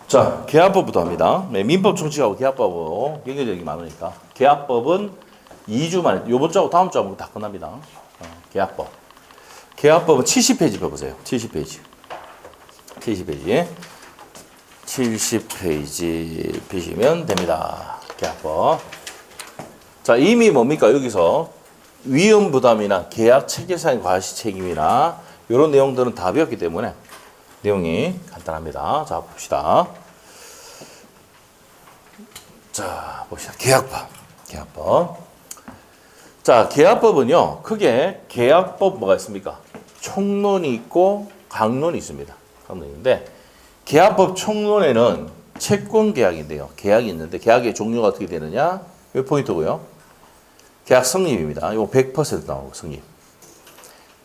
자, 계약법부터 합니다. 네, 민법 총칙하고 계약법하고 연결되는 게 많으니까. 계약법은 2주 만에, 요번 주하고 다음 주하고 다 끝납니다. 계약법. 계약법은 70페이지 펴보세요. 70페이지. 70페이지. 70페이지 펴시면 됩니다. 계약법. 자, 이미 뭡니까? 여기서 위험 부담이나 계약 체계상의 과시 책임이나 이런 내용들은 다 배웠기 때문에 내용이 간단합니다. 자, 봅시다. 자, 봅시다. 계약법. 계약법. 자, 계약법은요, 크게 계약법 뭐가 있습니까? 총론이 있고 강론이 있습니다. 강론인데, 계약법 총론에는 채권 계약인데요. 계약이 있는데, 계약의 종류가 어떻게 되느냐? 이 포인트고요. 계약 성립입니다. 이거 100% 나오고, 성립.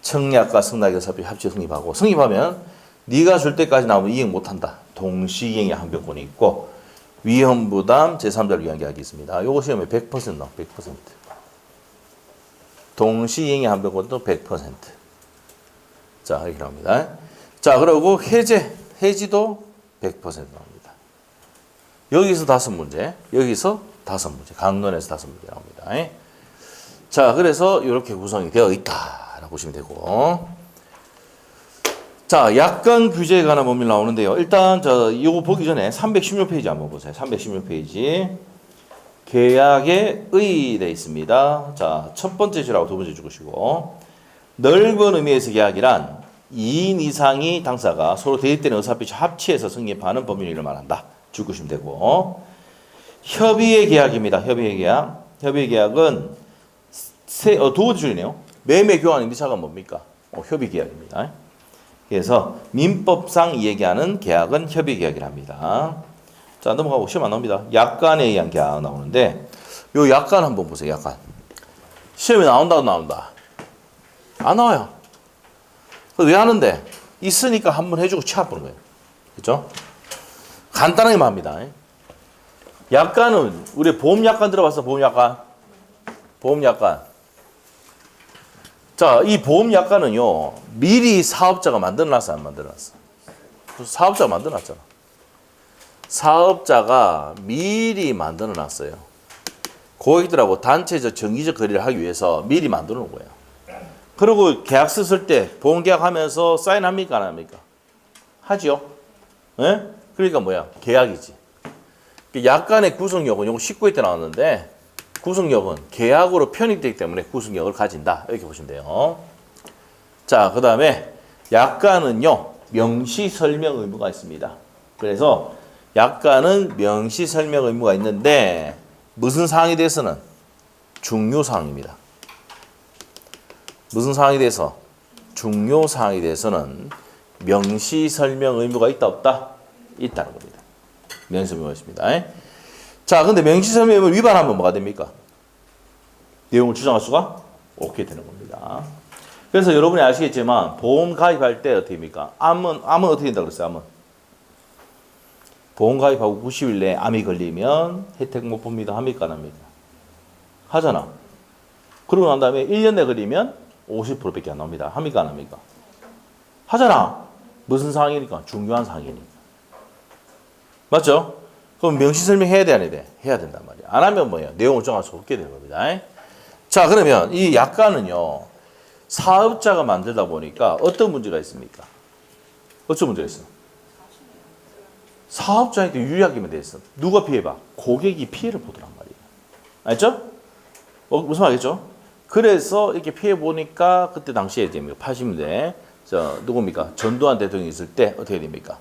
청약과 승낙의사비 합치 성립하고, 성립하면 네가 줄 때까지 나오면 이행 못한다. 동시이행의 항변권이 있고 위험부담 제3자를 위한 계약이 있습니다. 요거 시험에 100% 나와. 100%. 동시이행의 항변권도 100%. 자, 이렇게 나옵니다. 자, 그리고 해지도 100% 나옵니다. 여기서 5문제, 여기서 5문제, 강론에서 5문제 나옵니다. 자, 그래서 이렇게 구성이 되어 있다라고 보시면 되고. 자, 약관 규제에 관한 법률 나오는데요. 일단 이거 보기 전에 316페이지 한번 보세요. 316페이지. 계약에 의되어 있습니다. 자, 첫 번째 줄하고 두 번째 줄이시고 넓은 의미에서 계약이란 2인 이상이 당사가 서로 대립되는 의사표시 합치해서 성립하는 법률을 말한다. 줄이시면 되고 협의의 계약입니다. 협의의 계약. 협의의 계약은 두 번째 줄이네요. 매매 교환 임차가 뭡니까? 협의 계약입니다. 그래서 민법상 얘기하는 계약은 협의 계약이랍니다. 자, 넘어가고 시험 안 나옵니다. 약관에 의한 계약 나오는데 요 약관 한번 보세요. 약관. 시험에 나온다. 안 나와요. 왜 하는데? 있으니까 한번 해주고 취합 보는 거예요. 그렇죠? 간단하게 말합니다. 약관은 우리 보험약관 들어봤어? 보험약관. 자, 이 보험약관은요, 미리 사업자가 만들어놨어, 안 만들어놨어? 사업자가 만들어놨잖아. 사업자가 미리 만들어놨어요. 고객들하고 단체적 정기적 거래를 하기 위해서 미리 만들어 놓은 거예요. 그리고 계약서 쓸 때 보험계약 하면서 사인합니까, 안 합니까? 하죠. 예? 그러니까 뭐야? 계약이지. 약관의 구성력은 요거 19회 때 나왔는데, 구성력은 계약으로 편입되기 때문에 구성력을 가진다. 이렇게 보시면 돼요. 자, 그 다음에 약관은요, 명시 설명 의무가 있습니다. 그래서 약관은 명시 설명 의무가 있는데 무슨 사항에 대해서는 중요 사항입니다. 무슨 사항에 대해서? 중요 사항에 대해서는 명시 설명 의무가 있다 없다? 있다는 겁니다. 명시 설명이 있습니다. 자, 근데 명시 설명 의무를 위반하면 뭐가 됩니까? 내용을 주장할 수가 없게 되는 겁니다. 그래서 여러분이 아시겠지만 보험 가입할 때 어떻게 됩니까? 암은 어떻게 된다고 그랬어요? 암은 보험 가입하고 90일 내에 암이 걸리면 혜택 못 봅니다. 합니까? 안 합니까? 하잖아. 그러고 난 다음에 1년 내에 걸리면 50%밖에 안 나옵니다. 합니까? 안 합니까? 하잖아. 무슨 상황이니까? 중요한 상황이니까. 맞죠? 그럼 명시 설명해야 돼, 안 해야 돼? 해야 된단 말이야. 안 하면 뭐예요? 내용을 정할 수 없게 되는 겁니다. 자, 그러면 이 약관은요, 사업자가 만들다 보니까 어떤 문제가 있습니까? 어떤 문제가 있어? 사업자한테 유리하게만 돼 있어. 누가 피해봐? 고객이 피해를 보더란 말이에요. 알죠? 무슨 말이겠죠? 그래서 이렇게 피해 보니까 그때 당시에 됩니다. 80년대 누굽니까? 전두환 대통령이 있을 때 어떻게 됩니까?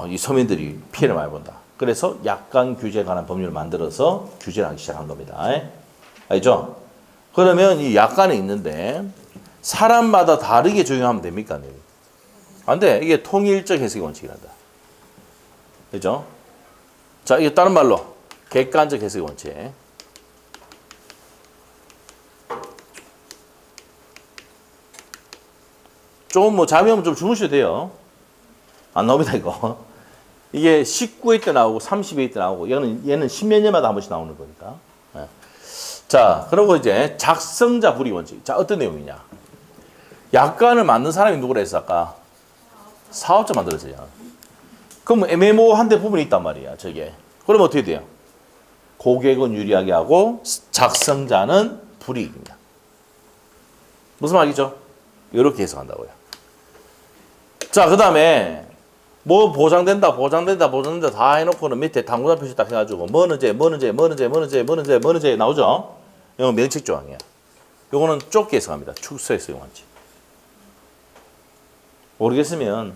이 서민들이 피해를 많이 본다. 그래서 약관 규제에 관한 법률을 만들어서 규제를 하기 시작한 겁니다. 알죠? 그러면 이 약관에 있는데 사람마다 다르게 적용하면 됩니까? 안 돼. 이게 통일적 해석의 원칙이란다. 그죠? 자, 이게 다른 말로 객관적 해석의 원칙. 좀 잠이 오면 좀 주무셔도 돼요. 안 나옵니다, 이거. 이게 19회 때 나오고 30회 때 나오고 얘는 10몇 년마다 한 번씩 나오는 거니까. 자, 그리고 이제 작성자 불이익 원칙. 자, 어떤 내용이냐? 약관을 만든 사람이 누구라 했어, 아까? 사업자 만들었어요. 그럼 애매모호한데 부분이 있단 말이야, 저게. 그럼 어떻게 돼요? 고객은 유리하게 하고 작성자는 불이익입니다. 무슨 말이죠? 이렇게 해석한다고요. 자, 그 다음에 뭐 보장된다 다 해놓고는 밑에 당구장 표시 딱 해가지고 뭐는 제 나오죠? 이건 명칭 조항이야. 요거는 좁게 해석합니다. 축소해서 이용한지. 모르겠으면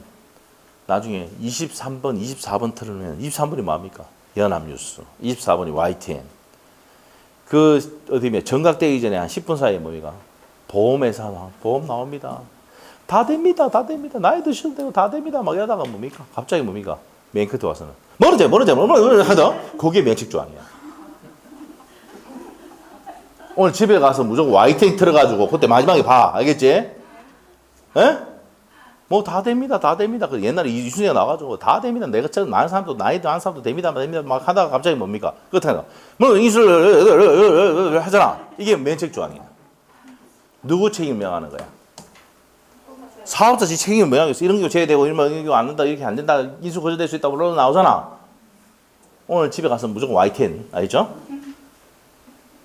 나중에 23번, 24번 틀으면 23번이 뭡니까? 연합뉴스. 24번이 YTN. 그 어디면 정각되기 전에 한 10분 사이에 뭡니까? 보험회사 보험 나옵니다. 다 됩니다. 나이 드셔도 되고 다 됩니다. 막 이러다가 뭡니까? 갑자기 뭡니까? 메인 끝에 와서는 뭐는지 하다. 그게 명칭 조항이야. 오늘 집에 가서 무조건 YTN 틀어가지고 그때 마지막에 봐. 알겠지? 에? 뭐 다 됩니다. 그 옛날에 이순이가 나와가지고 다 됩니다. 내가 처음 많은 사람도 나이 많은 사람도 됩니다. 막 하다가 갑자기 뭡니까? 끝에 뭐 인수를 하잖아. 이게 면책 조항이야. 누구 책임을 명하는 거야? 사업자 책임을 명하겠어. 이런 거 제외되고 이런 거 안 된다. 이렇게 안 된다. 인수 거절될 수 있다고 나오잖아. 오늘 집에 가서 무조건 YTN 알죠?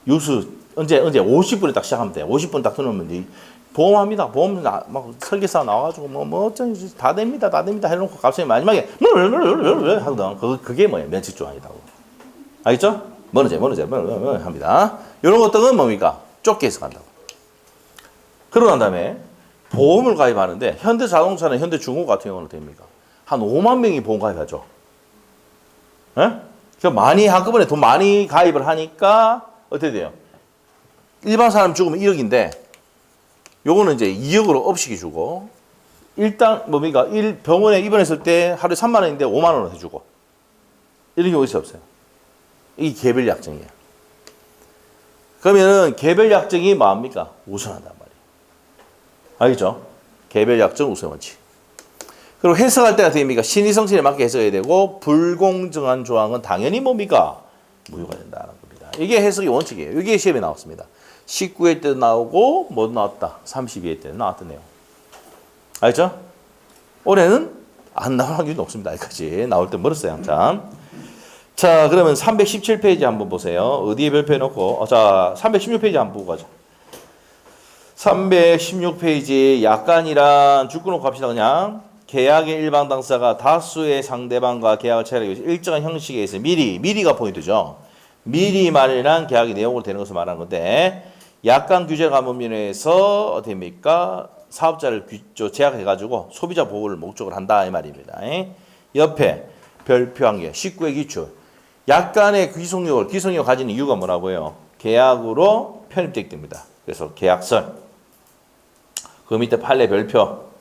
뉴스 언제 50분에 딱 시작하면 돼. 50분 딱 틀으면 돼. 보험합니다. 보험 막 설계사 나와가지고 뭐 어쩐지 다 됩니다 해놓고 갑자기 마지막에 하거든. 그게 뭐예요? 면책 조항이라고. 알겠죠? 뭐는지 합니다. 이런 것들은 뭡니까? 좁게 해석한다고. 그러고 난 다음에 보험을 가입하는데 현대자동차는 현대중공 같은 경우는 됩니까? 한 5만 명이 보험 가입하죠. 예? 많이 한꺼번에 돈 많이 가입을 하니까 어떻게 돼요? 일반 사람 죽으면 1억인데 요거는 이제 2억으로 업식이 주고 일단 뭡니까? 병원에 입원했을 때 하루에 3만 원인데 5만 원을 해주고 이런 경우 있어요, 없어요? 이게 개별 약정이에요. 그러면은 개별 약정이 뭐합니까? 우선한단 말이에요. 알겠죠? 개별 약정 우선 원칙. 그리고 해석할 때가 됩니까? 신의성실에 맞게 해석해야 되고 불공정한 조항은 당연히 뭡니까? 무효가 된다는 겁니다. 이게 해석의 원칙이에요. 이게 시험에 나왔습니다. 19회 때도 나오고 뭐도 나왔다. 32회 때도 나왔던 내용. 알죠? 올해는 안 나올 확률이 높습니다. 여기까지 나올 때 멀었어요. 한참. 자, 그러면 317페이지 한번 보세요. 어디에 별표해놓고 자, 316페이지 한번 보고 가자. 316페이지 약관이란 줄거놓고 갑시다. 그냥 계약의 일방 당사가 다수의 상대방과 계약을 체결하기 위해서 일정한 형식에 의해서 미리가 포인트죠. 미리 마련한 계약의 내용으로 되는 것을 말하는 건데 약관 규제 가문면에서 어떻게입니까? 사업자를 제약해가지고 소비자 보호를 목적으로 한다 이 말입니다. 옆에 별표한 게 19회 기출. 약관의 기속력을 가지는 이유가 뭐라고요? 계약으로 편입되기 때문이다. 그래서 계약설. 그 밑에 판례 별표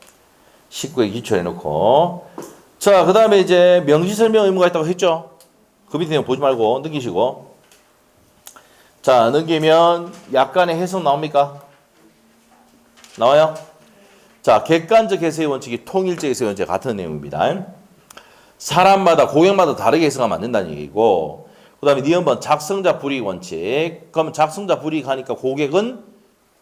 19회 기출해놓고 자, 그 다음에 이제 명시설명 의무가 있다고 했죠? 그 밑에 내용 보지 말고 넘기시고 자, 넘기면 약간의 해석 나옵니까? 나와요? 자, 객관적 해석의 원칙이 통일적 해석의 원칙 같은 내용입니다. 사람마다 고객마다 다르게 해석하면 안 된다는 얘기고 그 다음에 니은번 작성자 불이익 원칙. 그러면 작성자 불이익하니까 고객은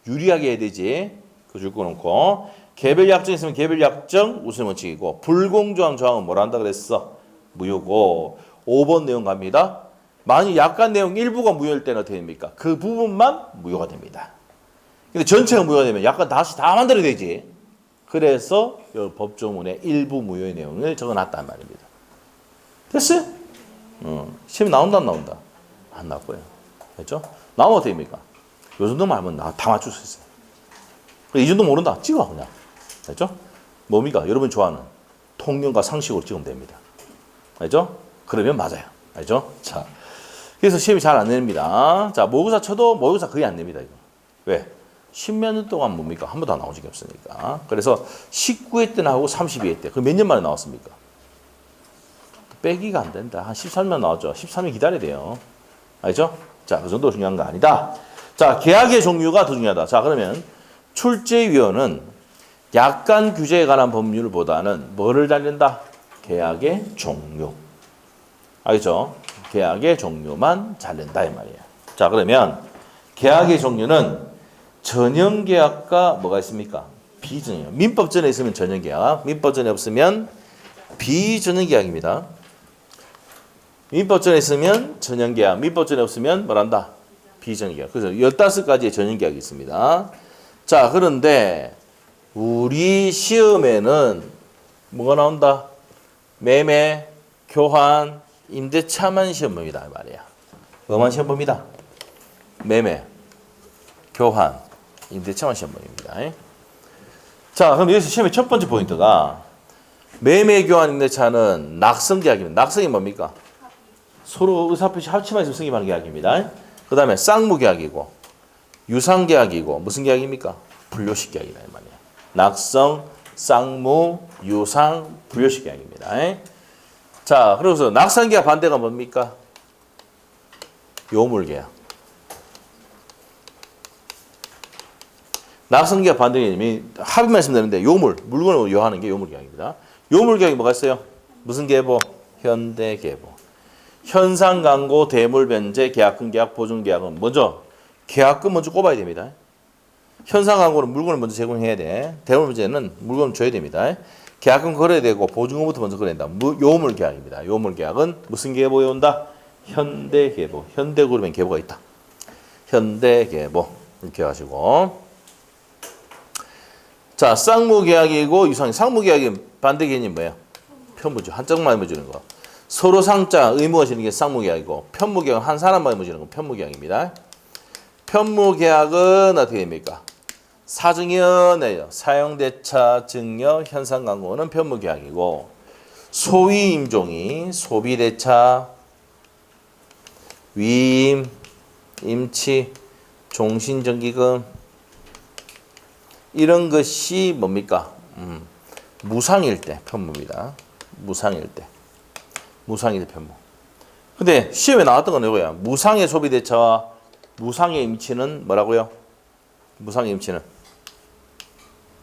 유리하게 해야 되지. 그 줄 거놓고 개별 약정 있으면 개별 약정 우선 원칙이고 불공정한 조항은 뭐라 한다 그랬어? 무효고 5번 내용 갑니다. 만약 약관 내용 일부가 무효일 때는 어떻게 됩니까? 그 부분만 무효가 됩니다. 근데 전체가 무효가 되면 약관 다시 다 만들어야 되지. 그래서 이 법조문에 일부 무효의 내용을 적어놨단 말입니다. 됐어요? 시험이 나온다 안 나온다? 안 나올 거예요. 됐죠? 나오면 어떻게 됩니까? 요 정도만 하면 다 맞출 수 있어요. 이 정도 모른다? 찍어 그냥. 됐죠? 뭡니까? 여러분 좋아하는 통념과 상식으로 찍으면 됩니다. 알죠? 그러면 맞아요. 알죠? 자, 그래서 시험이 잘 안 냅니다. 자, 모의고사 쳐도 모의고사 거의 안 냅니다. 이거. 왜? 10몇 년 동안 뭡니까? 한 번도 안 나온 적이 없으니까. 그래서 19회 때나 하고 32회 때. 그 몇 년 만에 나왔습니까? 빼기가 안 된다. 한 13년 나왔죠. 13년 기다려야 돼요. 알죠? 자, 그 정도 중요한 거 아니다. 자, 계약의 종류가 더 중요하다. 자, 그러면 출제위원은 약관 규제에 관한 법률보다는 뭐를 달린다? 계약의 종류. 알겠죠? 계약의 종류만 잘낸다 이 말이에요. 자, 그러면 계약의 종류는 전형계약과 뭐가 있습니까? 비전이에요. 민법전에 있으면 전형계약, 민법전에 없으면 비전형계약입니다. 민법전에 있으면 전형계약, 민법전에 없으면 뭐란다? 비전형계약. 그래서 15가지의 전형계약이 있습니다. 자, 그런데 우리 시험에는 뭐가 나온다? 매매, 교환, 임대차만 시험 봅니다. 말이야. 뭐만 시험 봅니다? 매매, 교환, 임대차만 시험 봅니다. 자, 그럼 여기서 시험의 첫 번째 포인트가 매매, 교환, 임대차는 낙성계약입니다. 낙성이 뭡니까? 서로 의사표시 합치만 있으면 승인하는 계약입니다. 그 다음에 쌍무계약이고 유상계약이고 무슨 계약입니까? 분료식 계약이다. 이 말이야. 낙성, 쌍무, 유상, 분료식 계약입니다. 자, 그래서 낙성계약 반대가 뭡니까? 요물계약. 낙성계약 반대 개념이 합의 말씀드렸는데 요물, 물건을 요하는 게 요물계약입니다. 요물계약이 뭐가 있어요? 무슨 계보? 현대계보. 현상광고, 대물변제, 계약금, 계약, 보증계약은 먼저 계약금 먼저 꼽아야 됩니다. 현상광고는 물건을 먼저 제공해야 돼. 대물변제는 물건을 줘야 됩니다. 계약금 걸어야 되고 보증금부터 먼저 걸어야 된다. 요물계약입니다. 요물계약은 무슨 계보에 온다? 현대계보. 현대그룹엔 계보가 있다. 현대계보 이렇게 하시고 자, 쌍무계약이고 유상. 쌍무계약의 반대 개념이 뭐예요? 편무죠. 한짝만 해주는 거. 서로 상자 의무가 지는 게 쌍무계약이고 편무계약은 한 사람만 의무지는 건 편무계약입니다. 편무계약은 어떻게 됩니까? 사증여네요. 사용대차, 증여, 현상광고는 편무계약이고 소위임종이 소비대차, 위임, 임치, 종신정기금 이런 것이 뭡니까? 무상일 때 편무입니다. 무상일 때. 무상일 때 편무. 근데 시험에 나왔던 건 이거야. 무상의 소비대차와 무상의 임치는 뭐라고요? 무상의 임치는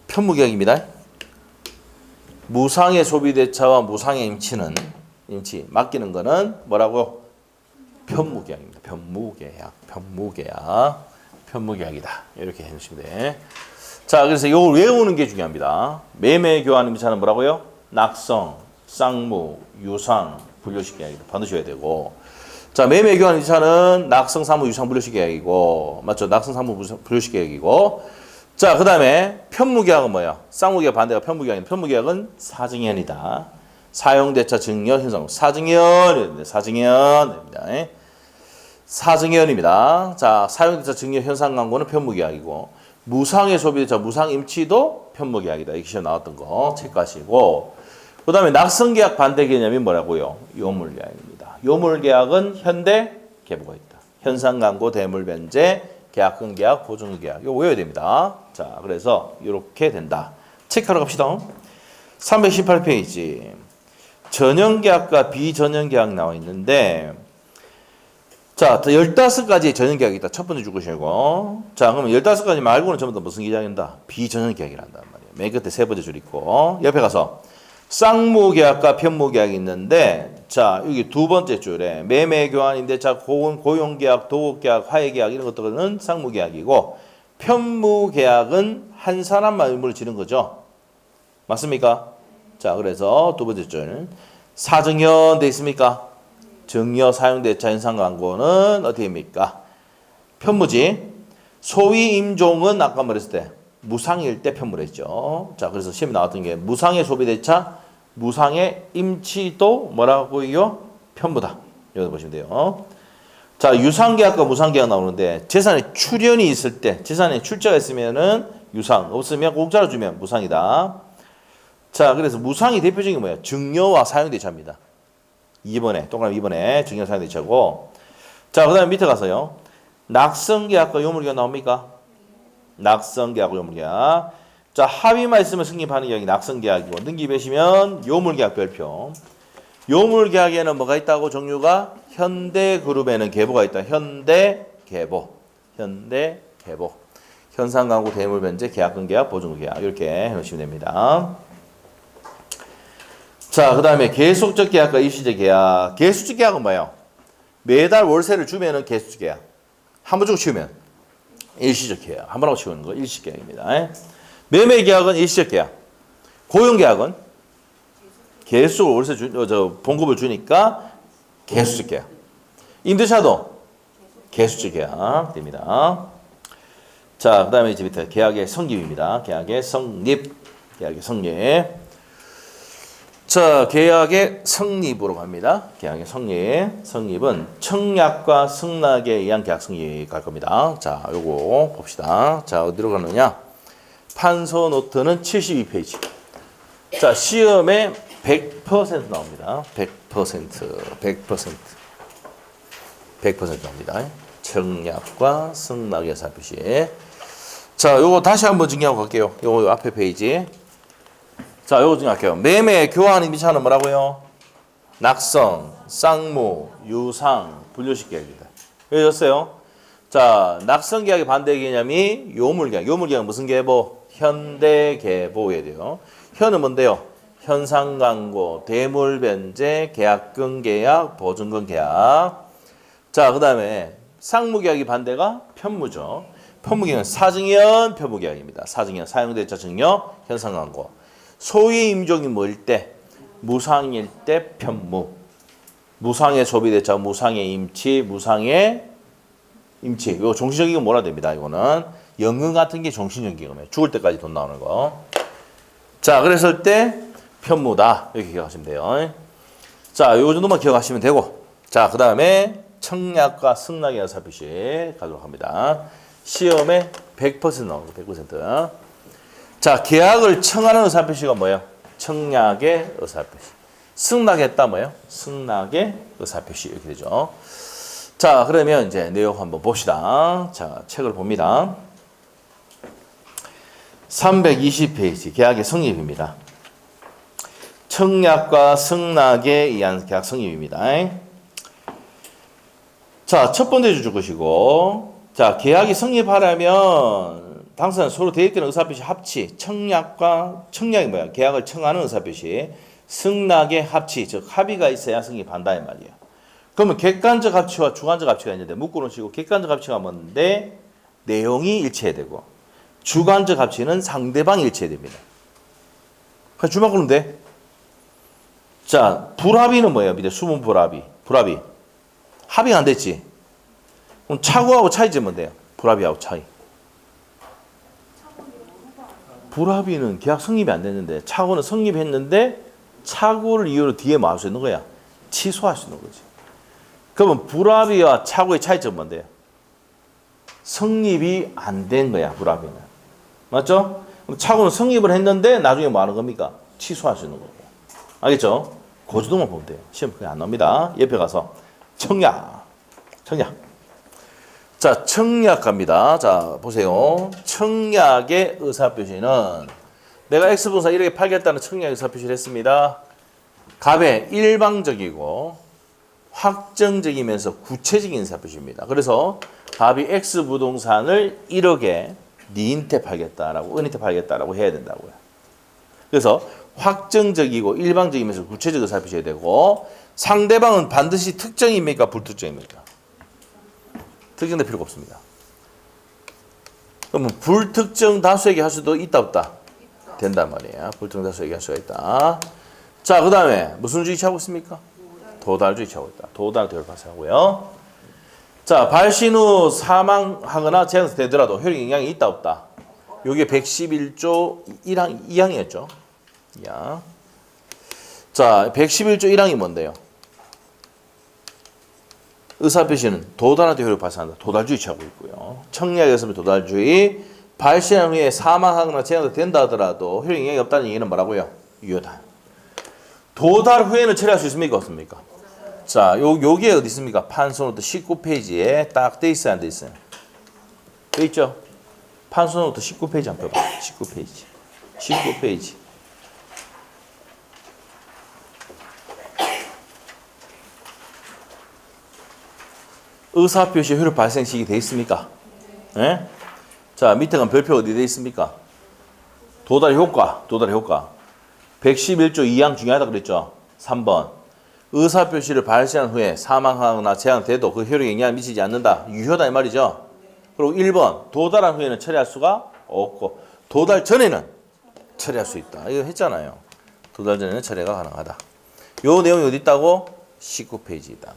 편무계약입니다. 무상의 소비대차와 무상의 임치는 임치 맡기는 거는 뭐라고요? 편무계약입니다. 편무계약이다. 이렇게 해주시면 돼. 자, 그래서 이걸 외우는 게 중요합니다. 매매, 교환, 임차는 뭐라고요? 낙성, 쌍무, 유상, 분료식 계약이다. 반드시 해야 되고. 자, 매매, 교환, 임차는 낙성, 쌍무, 유상, 분료식 계약이고. 맞죠? 낙성, 쌍무, 분료식 계약이고. 자, 그 다음에 편무계약은 뭐야? 쌍무계약 반대가 편무계약인데 편무계약은 사증연이다. 사용대차, 증여, 현상. 사증연입니다. 사증연입니다. 자, 사용대차, 증여, 현상광고는 편무계약이고. 무상의 소비대차, 무상임치도 편무계약이다. 이렇게 시험 나왔던 거 체크하시고 그 다음에 낙성계약 반대 개념이 뭐라고요? 요물계약입니다. 요물계약은 현대계보가 있다. 현상광고, 대물변제, 계약금 계약, 보증계약 이거 외워야 됩니다. 자, 그래서 이렇게 된다. 체크하러 갑시다. 318페이지 전형계약과 비전형계약 나와 있는데 자, 15가지의 전형계약이 있다. 첫 번째 줄것이고 자, 그러면 15가지 말고는 전부 다 무슨 계약인다? 비전형계약이란단 말이에요. 맨 끝에 세 번째 줄 있고 옆에 가서 쌍무계약과 편무계약이 있는데 자, 여기 두 번째 줄에 매매, 교환, 임대차, 고용계약, 도급계약, 화해계약 이런 것들은 쌍무계약이고 편무계약은 한 사람만 의무를 지는 거죠. 맞습니까? 자, 그래서 두 번째 줄 사증연 돼 있습니까? 증여, 사용대차, 현상광고는 어디입니까? 편무지. 소위임종은 아까 말했을 때 무상일 때 편무를 했죠. 자, 그래서 시험에 나왔던 게 무상의 소비대차, 무상의 임치도 뭐라고요? 편무다. 여기 보시면 돼요. 자, 유상계약과 무상계약 나오는데 재산에 출연이 있을 때, 재산에 출자가 있으면은 유상, 없으면 공짜로 주면 무상이다. 자, 그래서 무상이 대표적인 뭐예요? 증여와 사용대차입니다. 2번에, 동그라미 2번에 증여 사용대차고. 자, 그 다음에 밑에 가서요. 낙성계약과 요물계약 나옵니까? 낙성계약과 요물계약. 자, 합의만 있으면 승립하는 계약이 낙성계약이고 능기배시면 요물계약 별표. 요물계약에는 뭐가 있다고 종류가? 현대그룹에는 계보가 있다. 현대계보. 현상광고, 대물변제, 계약금 계약, 보증금 계약 이렇게 해놓으시면 됩니다. 자, 그 다음에 계속적 계약과 일시적 계약. 계속적 계약은 뭐예요? 매달 월세를 주면은 계속적 계약. 한 번 주고 치우면 일시적 계약. 한 번 하고 치우는 거 일시적 계약입니다. 매매 계약은 일시적 계약. 고용 계약은 개수를 월세 봉급을 주니까 개수적 계약. 임대차도 개수적 계약 됩니다. 자, 그 다음에 이제 밑에 계약의 성립입니다. 계약의 성립. 계약의 성립. 자, 계약의 성립으로 갑니다. 계약의 성립. 성립은 청약과 승낙에 의한 계약 성립 갈 겁니다. 자, 요거 봅시다. 자, 어디로 가느냐? 판서 노트는 72페이지. 자, 시험에 100% 나옵니다. 100% 나옵니다. 청약과 승낙의 살펴시. 자, 요거 다시 한번 정리하고 갈게요. 요거 앞에 페이지. 자, 요거 정리할게요. 매매, 교환, 임차는 뭐라고요? 낙성, 쌍무, 유상, 분류식 계약입니다. 이해졌어요? 자, 낙성 계약의 반대 개념이 요물계약. 요물계약은 무슨 계보? 현대계보에 돼요. 현은 뭔데요? 현상광고, 대물변제, 계약금 계약, 보증금 계약. 자, 그 다음에 쌍무계약의 반대가 편무죠. 편무계약은 사증현 편무계약입니다. 사증현, 사용대차 증여, 현상광고. 소위 임종이 뭐일 때? 무상일 때 편무. 무상의 소비대차, 무상의 임치, 무상의 임치. 이거 종신적인 건 뭐라 됩니다. 이거는 연금 같은 게 종신적인 기금이에요. 죽을 때까지 돈 나오는 거. 자, 그랬을 때 편무다. 이렇게 기억하시면 돼요. 자, 요 정도만 기억하시면 되고. 자, 그 다음에 청약과 승낙에 대한 살펴시 가도록 합니다. 시험에 100% 나옵니다. 100%. 자, 계약을 청하는 의사표시가 뭐예요? 청약의 의사표시. 승낙했다 뭐예요? 승낙의 의사표시. 이렇게 되죠. 자, 그러면 이제 내용 한번 봅시다. 자, 책을 봅니다. 320페이지 계약의 성립입니다. 청약과 승낙에 의한 계약 성립입니다. 자, 첫 번째 줄 것이고, 자, 계약이 성립하려면 당사자는 서로 대입되는 의사표시 합치, 청약이 뭐야? 계약을 청하는 의사표시, 승낙의 합치, 즉 합의가 있어야 성립한다 이 말이에요. 그러면 객관적 합치와 주관적 합치가 있는데 묶어놓으시고, 객관적 합치가 뭔데? 내용이 일치해야 되고, 주관적 합치는 상대방이 일치해야 됩니다. 그냥 줄만 끊으면 돼. 자, 불합의는 뭐예요? 밑에 수분 불합의. 합의가 안 됐지. 그럼 차고하고 차이점은 돼요. 불합의하고 차이. 불합의는 계약 성립이 안 됐는데 차고는 성립했는데 차고를 이유로 뒤에 뭐 할 수 있는 거야? 취소할 수 있는 거지. 그러면 불합의와 차고의 차이점은 뭔데요? 성립이 안 된 거야, 불합의는. 맞죠? 그럼 차고는 성립을 했는데 나중에 뭐 하는 겁니까? 취소할 수 있는 거고. 알겠죠? 그 정도만 보면 돼요. 시험 그게 안 나옵니다. 옆에 가서 청약. 자, 청약 갑니다. 자, 보세요. 청약의 의사표시는 내가 X분사 1억에 팔겠다는 청약 의사표시를 했습니다. 갑의 일방적이고 확정적이면서 구체적인 의사표시입니다. 그래서 갑이 X부동산을 1억에 니한테 팔겠다라고, 은한테 팔겠다라고 해야 된다고요. 그래서 확정적이고 일방적이면서 구체적 의사표시해야 되고, 상대방은 반드시 특정입니까? 불특정입니까? 특정될 필요가 없습니다. 그러면 불특정 다수에게 할 수도 있다 없다? 된단 말이에요. 불특정 다수에게 할 수가 있다. 자, 그 다음에 무슨 주의 취하고 있습니까? 도달주의 취하고 있다. 도달 대열 발생하고요. 자, 발신 후 사망하거나 재산세 되더라도 효력 영향이 있다 없다? 요게 111조 2항이었죠. 자, 111조 1항이 뭔데요? 의사표시는 도달한테 효력을 발생한다. 도달주의 취하고 있고요. 청약에서는 도달주의, 발신 후에 사망하거나 재산세 된다 하더라도 효력 영향이 없다는 얘기는 뭐라고요? 유효다. 도달 후에는 처리할 수 있습니까? 없습니까? 자, 요게 어디 있습니까? 판소노트 19페이지에 딱 돼 있어야 안 돼 있어요? 돼 있죠? 판소노트 19페이지 한번 펴봐. 19페이지. 의사표시 효력 발생 시기 돼 있습니까? 네? 자, 밑에 가면 별표 어디 돼 있습니까? 도달 효과. 111조 2항 중요하다 그랬죠? 3번. 의사표시를 발생한 후에 사망하거나 재앙돼도 그 효력에 영향을 미치지 않는다. 유효다 이 말이죠. 그리고 1번. 도달한 후에는 처리할 수가 없고, 도달 전에는 처리할 수 있다. 이거 했잖아요. 두 달 전에는 철회가 가능하다. 요 내용이 어디 있다고? 19페이지에 있다.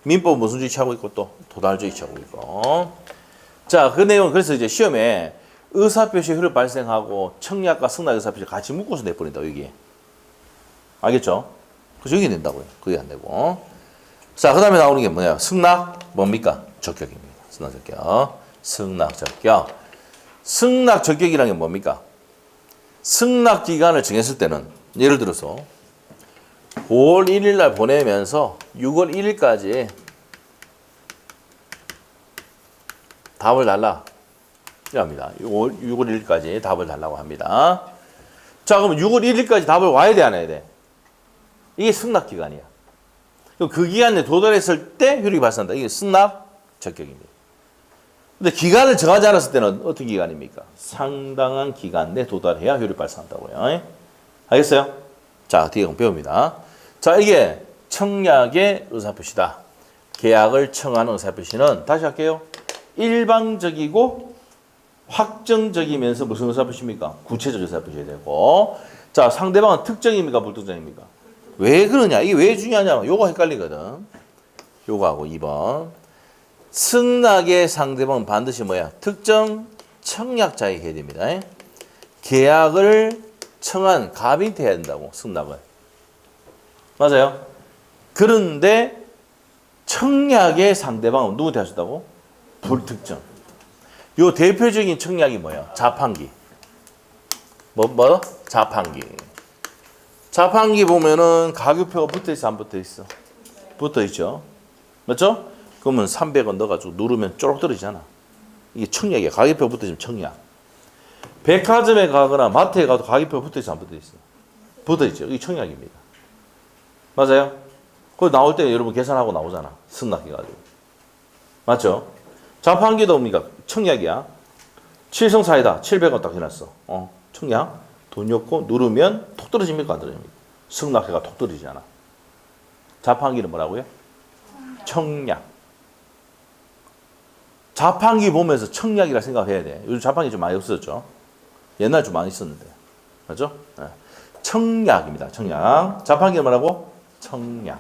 민법 무슨 주의 취하고 있고 또 도달주의 취하고 있고. 자, 그 내용 그래서 이제 시험에 의사표시 효력 발생하고 청약과 승낙 의사표시 같이 묶어서 내버린다 여기. 알겠죠? 그래서 여기 낸다고요. 그게 안 되고. 자, 그 다음에 나오는 게 뭐냐? 승낙 뭡니까? 적격입니다. 승낙 적격. 승낙 적격. 승낙 적격이라는 게 뭡니까? 승낙 기간을 정했을 때는 예를 들어서 5월 1일 날 보내면서 6월 1일까지 답을 달라. 이랍니다. 6월 1일까지 답을 달라고 합니다. 자, 그럼 6월 1일까지 답을 와야 돼, 안 와야 돼? 이게 승낙 기간이야. 그럼 그 기간에 도달했을 때 효력이 발생한다. 이게 승낙 적격입니다. 근데 기간을 정하지 않았을 때는 어떤 기간입니까? 상당한 기간 내 도달해야 효력이 발생한다고요. 알겠어요? 자, 뒤에 배웁니다. 자, 이게 청약의 의사표시다. 계약을 청하는 의사표시는 다시 할게요. 일방적이고 확정적이면서 무슨 의사표시입니까? 구체적 의사표시가 되고. 자, 상대방은 특정입니까? 불특정입니까? 왜 그러냐? 이게 왜 중요하냐? 요거 헷갈리거든. 요거하고 2번. 승낙의 상대방은 반드시 뭐야? 특정 청약자에게 해야 됩니다. 계약을 청한 갑인한테 해야 된다고, 승낙을. 맞아요? 그런데 청약의 상대방은 누구한테 하셨다고? 불특정. 요 대표적인 청약이 뭐야? 자판기. 뭐? 자판기. 자판기 보면은 가격표가 붙어 있어, 안 붙어 있어? 붙어 있죠. 맞죠? 그러면 300원 넣어가지고 누르면 쪼록 떨어지잖아. 이게 청약이야. 가격표 붙어 있으면 청약. 백화점에 가거나 마트에 가도 가격표 붙어 있어, 안 붙어 있어? 붙어 있죠. 이게 청약입니다. 맞아요? 거기 나올 때 여러분 계산하고 나오잖아. 승낙해가지고. 맞죠? 자판기도 뭡니까? 청약이야. 7성사이다. 700원 딱 해놨어. 청약. 돈 넣고 누르면 톡 떨어집니까? 안 떨어집니까? 승낙해가 톡 떨어지잖아. 자판기는 뭐라고요? 청약. 자판기 보면서 청약이라 생각해야 돼. 요즘 자판기 좀 많이 없어졌죠? 옛날 좀 많이 있었는데. 맞죠? 네. 청약입니다. 청약. 자판기는 뭐라고? 청약.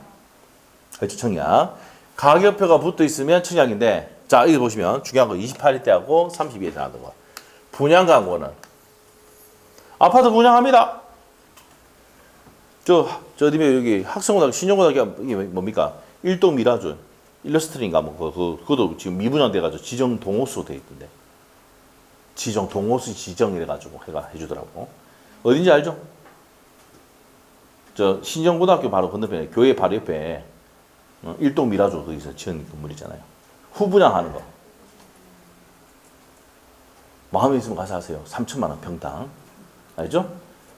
그렇죠? 청약. 가격표가 붙어 있으면 청약인데, 자, 여기 보시면 중요한 거 28일 때하고 32일 때 하는 거. 분양 광고는 아파트 분양합니다. 어디면 여기 학성고등학교, 신용고등학교 이게 뭡니까? 일동 미라준, 일러스트리인가 뭐 그것도 지금 미분양 돼가지고 지정 동호수로 돼 있던데. 지정 동호수 지정이래가지고 해주더라고. 어딘지 알죠? 신정고등학교 바로 건너편에 교회 바로 옆에 일동 미라주 거기서 지은 건물 있잖아요. 후분양하는 거. 마음에 있으면 가서 하세요. 3천만 원 평당. 알죠?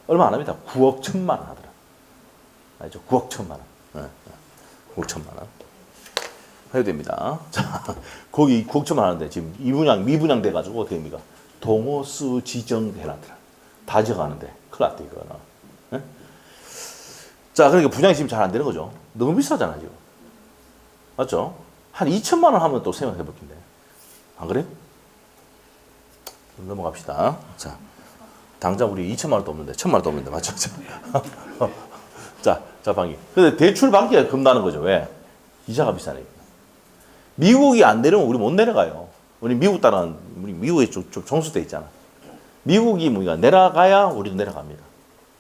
얼마 안 합니다. 9억 1천만 원 하더라. 알죠? 9억 1천만 원. 9억 1천만 원. 해야 됩니다. 자, 거기 9억 1천만 원 하는데 지금 미분양 돼가지고 어떻게 됩니까? 동호수 지정해놨더라. 다 지어가는데. 큰일 났다, 이거는. 네? 자, 그러니까 분양이 지금 잘 안 되는 거죠. 너무 비싸잖아, 지금. 맞죠? 한 2천만 원 하면 또 생각해 볼 텐데. 안 그래요? 넘어갑시다. 자, 당장 우리 2천만 원도 없는데, 1천만 원도 없는데, 맞죠? 자, 자판기. 근데 대출 받기가 겁나는 거죠. 왜? 이자가 비싸니까. 미국이 안 내려면 우리 못 내려가요. 우리 미국 따라는, 우리 미국에 좀 정수돼 있잖아. 미국이 뭐가 내려가야 우리도 내려갑니다.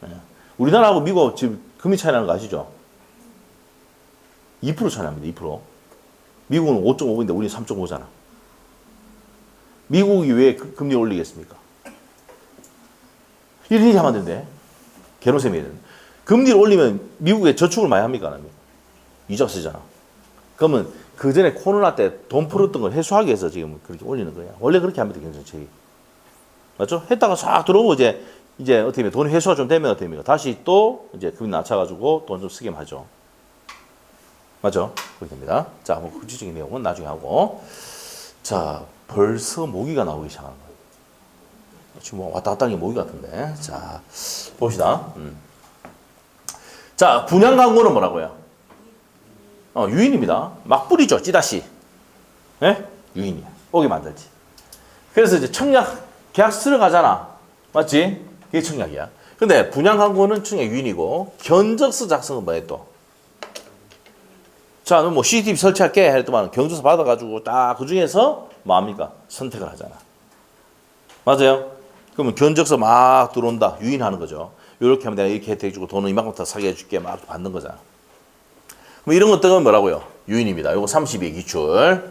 네. 우리나라하고 미국 지금 금리 차이 나는 거 아시죠? 2% 차이 납니다. 2%. 미국은 5.5인데 우리는 3.5잖아. 미국이 왜 금리 올리겠습니까? 이렇게 하면 안 된대. 개노셈이 되는. 금리를 올리면 미국에 저축을 많이 합니까? 안 합니까? 이자 쓰잖아. 그러면 그 전에 코로나 때 돈 풀었던 걸 해소하기 위해서 지금 그렇게 올리는 거야. 원래 그렇게 합니다. 경제정책이. 맞죠? 했다가 싹 들어오고 이제 어떻게 보면 돈 회수가 좀 되면 어떻게 됩니까? 다시 또 이제 금리 낮춰가지고 돈 좀 쓰게 하죠. 맞죠? 그렇게 됩니다. 자, 뭐 구체적인 내용은 나중에 하고. 자, 벌써 모기가 나오기 시작하는 거예요. 지금 뭐 왔다 갔다 하는 게 모기 같은데. 자, 봅시다. 자, 분양 광고는 뭐라고요? 유인입니다. 막 뿌리죠, 찌다시. 예? 유인이야. 오게 만들지. 그래서 이제 청약 계약서 들어가잖아. 맞지? 그게 청약이야. 근데 분양 광고는 청약 유인이고 견적서 작성은 뭐예요 또? 자, 뭐 CCTV 설치할게 했더만 경조서 받아가지고 딱 그 중에서 뭐합니까? 선택을 하잖아. 맞아요? 그러면 견적서 막 들어온다. 유인하는 거죠. 이렇게 하면 내가 이렇게 혜택 주고 돈은 이만큼 더 사게 해줄게 막 받는 거잖아. 그럼 이런 것들은 뭐라고요? 유인입니다. 요거 30의 기출.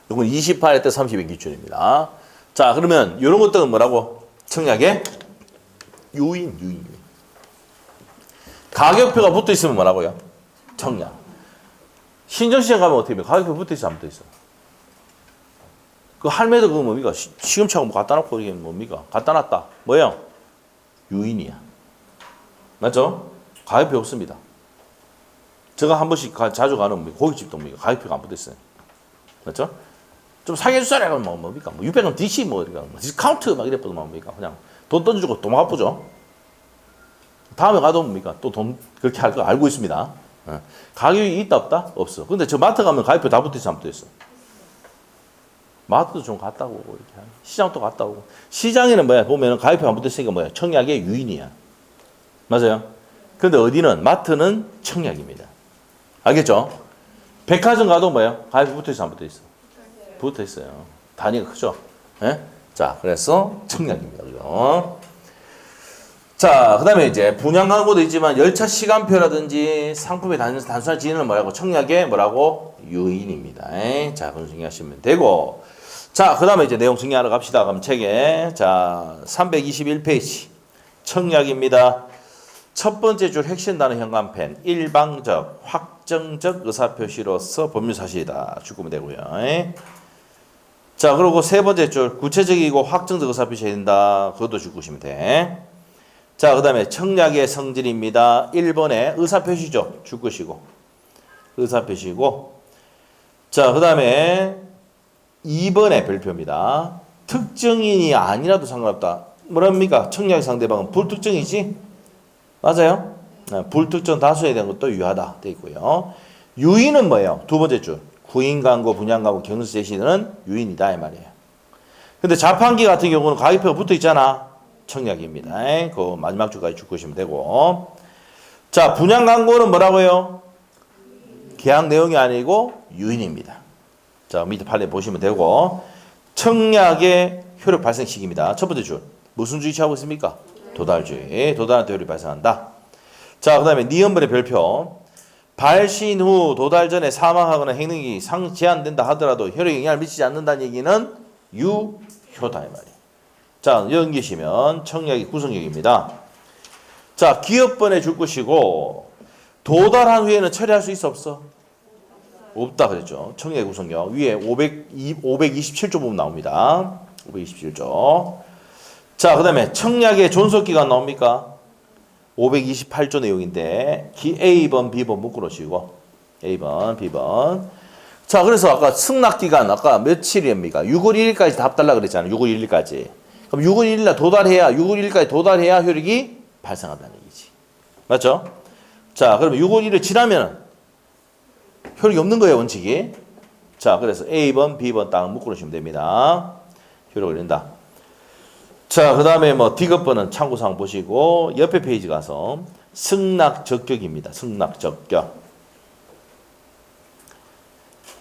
요건 28회 때 30의 기출입니다. 자, 그러면 이런 것들은 뭐라고? 청약의 유인. 가격표가 붙어 있으면 뭐라고요? 청약. 신정시장 가면 어떻게 해요? 가격표 붙어 있어, 안 붙어 있어? 그 할매도 그거 뭡니까? 시금치하고 뭐 갖다 놓고 이게 뭡니까? 갖다 놨다. 뭐예요? 유인이야. 맞죠? 가격표 없습니다. 제가 한 번씩 자주 가는 고깃집도 뭡니까? 가격표가 안 붙어 있어요. 맞죠? 좀 사게 해주세요. 그러면 뭡니까? 뭐 600원 DC 뭐 디스카운트 막 이랬거든 뭡니까? 그냥 돈 던져주고 돈 갚으죠. 다음에 가도 뭡니까? 또 돈 그렇게 할 거 알고 있습니다. 가격이 있다 없다? 없어. 근데 저 마트 가면 가격표 다 붙어 있어 안 붙어 있어? 마트도 좀 갔다 오고 이렇게 시장도 갔다 오고 시장에는 뭐야 보면은 가격표 안 붙어 있으니까 뭐야 청약의 유인이야. 맞아요? 근데 어디는 마트는 청약입니다. 알겠죠? 백화점 가도 뭐예요? 가격표 붙어 있어 안 붙어 있어? 붙어 있어요. 단위가 크죠? 예? 자, 그래서 청약입니다. 그죠? 자, 그 다음에 이제 분양 광고도 있지만 열차 시간표라든지 상품의 단순한 지인은 뭐라고? 청약의 뭐라고? 유인입니다. 자, 그럼 정리하시면 되고. 자, 그 다음에 이제 내용 정리하러 갑시다. 그럼 책에. 자, 321페이지. 청약입니다. 첫 번째 줄 핵심 단어 현관펜. 일방적, 확정적 의사표시로서 법률사실이다. 주시면 되고요. 자, 그리고 세 번째 줄 구체적이고 확정적 의사표시해야 된다. 그것도 주시면 돼. 자, 그 다음에 청약의 성질입니다. 1번에 의사표시죠. 줄 것이고. 의사표시고. 자, 그 다음에 2번에 별표입니다. 특정인이 아니라도 상관없다. 뭐랍니까? 청약 상대방은 불특정이지? 맞아요? 불특정 다수에 대한 것도 유효하다. 되어 있고요. 유인은 뭐예요? 두 번째 줄. 구인 광고, 분양 광고, 경서 제시는 유인이다. 이 말이에요. 근데 자판기 같은 경우는 가격표가 붙어 있잖아. 청약입니다. 그 마지막 줄까지 줄 것이면 되고. 자, 분양 광고는 뭐라고요? 계약 내용이 아니고 유인입니다. 자, 밑에 판례 보시면 되고. 청약의 효력 발생 시기입니다. 첫 번째 줄. 무슨 주의 취하고 있습니까? 도달주의. 도달한 효력이 발생한다. 자, 그 다음에 니은번의 별표. 발신 후 도달 전에 사망하거나 행능이 제한된다 하더라도 효력에 영향을 미치지 않는다는 얘기는 유효다. 이 말이에요. 자, 연기시면 청약의 구성력입니다. 자, 기업번에 줄 것이고 도달한 후에는 처리할 수 있어 없어? 없다 그랬죠. 청약의 구성력 위에 527조 보면 나옵니다. 527조. 자, 그 다음에 청약의 존속기간 나옵니까? 528조 내용인데 A번, B번 묶어놓으시고 A번, B번. 자, 그래서 아까 승낙기간 아까 며칠입니까? 6월 1일까지 답 달라 그랬잖아요. 6월 1일까지. 그럼 6월 1일날 도달해야 6월 1일까지 도달해야 효력이 발생한다는 얘기지. 맞죠? 자, 그러면 6월 1일 지나면 효력이 없는 거예요, 원칙이. 자, 그래서 A번, B번 딱 묶어놓으시면 됩니다. 효력을 낸다. 자, 그 다음에 뭐 D급번은 참고사항 보시고 옆에 페이지 가서 승낙적격입니다. 승낙적격.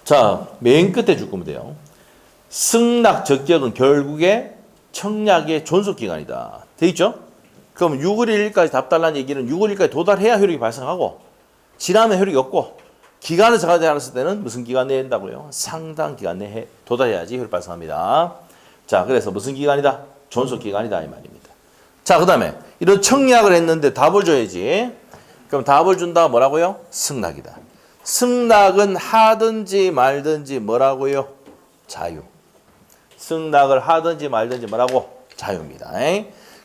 자, 맨 끝에 줄 거면 돼요. 승낙적격은 결국에 청약의 존속기간이다. 돼 있죠? 그럼 6월 1일까지 답 달라는 얘기는 6월 1일까지 도달해야 효력이 발생하고 지나면 효력이 없고 기간을 정하지 않았을 때는 무슨 기간 내에 한다고요? 상당 기간 내에 도달해야지 효력 발생합니다. 자, 그래서 무슨 기간이다? 존속기간이다 이 말입니다. 자, 그 다음에 이런 청약을 했는데 답을 줘야지. 그럼 답을 준다 뭐라고요? 승낙이다. 승낙은 하든지 말든지 뭐라고요? 자유. 승낙을 하든지 말든지 뭐라고? 자유입니다.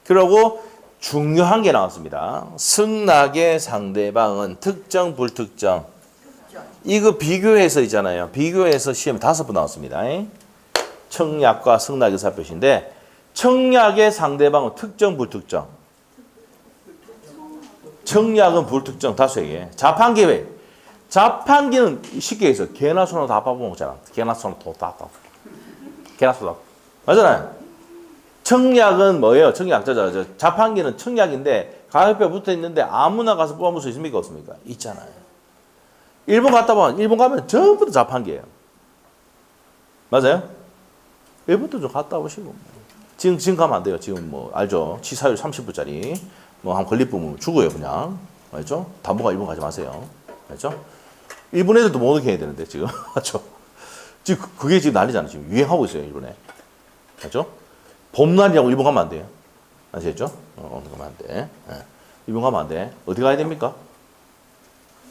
그리고 중요한 게 나왔습니다. 승낙의 상대방은 특정, 불특정. 이거 비교해서 있잖아요. 비교해서 시험에 5번 나왔습니다. 청약과 승낙 의사표시인데 청약의 상대방은 특정, 불특정. 청약은 불특정 다수에게. 자판기는 쉽게 해서 개나 소나 다 봐먹잖아. 개나 소나 다 봐먹. 개나 소나. 맞잖아요. 청약은 뭐예요? 청약. 자판기는 청약인데 가격표 붙어 있는데 아무나 가서 뽑아볼 수 있습니까? 없습니까? 있잖아요. 일본 갔다 보면 일본 가면 전부 다 자판기예요. 맞아요? 일본도 좀 갔다 오시고. 지금 가면 안 돼요. 지금 뭐 알죠? 치사율 30%짜리 뭐 한 걸리쁘면 죽어요 그냥. 알죠? 담보가 일본 가지 마세요. 알죠? 일본 애들도 못 오게 해야 되는데 지금. 맞죠? 지금 그게 지금 난리잖아요. 지금 유행하고 있어요 일본에. 알죠? 봄날이라고 일본 가면 안 돼요. 아시겠죠? 가면 안 돼. 네. 일본 가면 안 돼. 어디 가야 됩니까?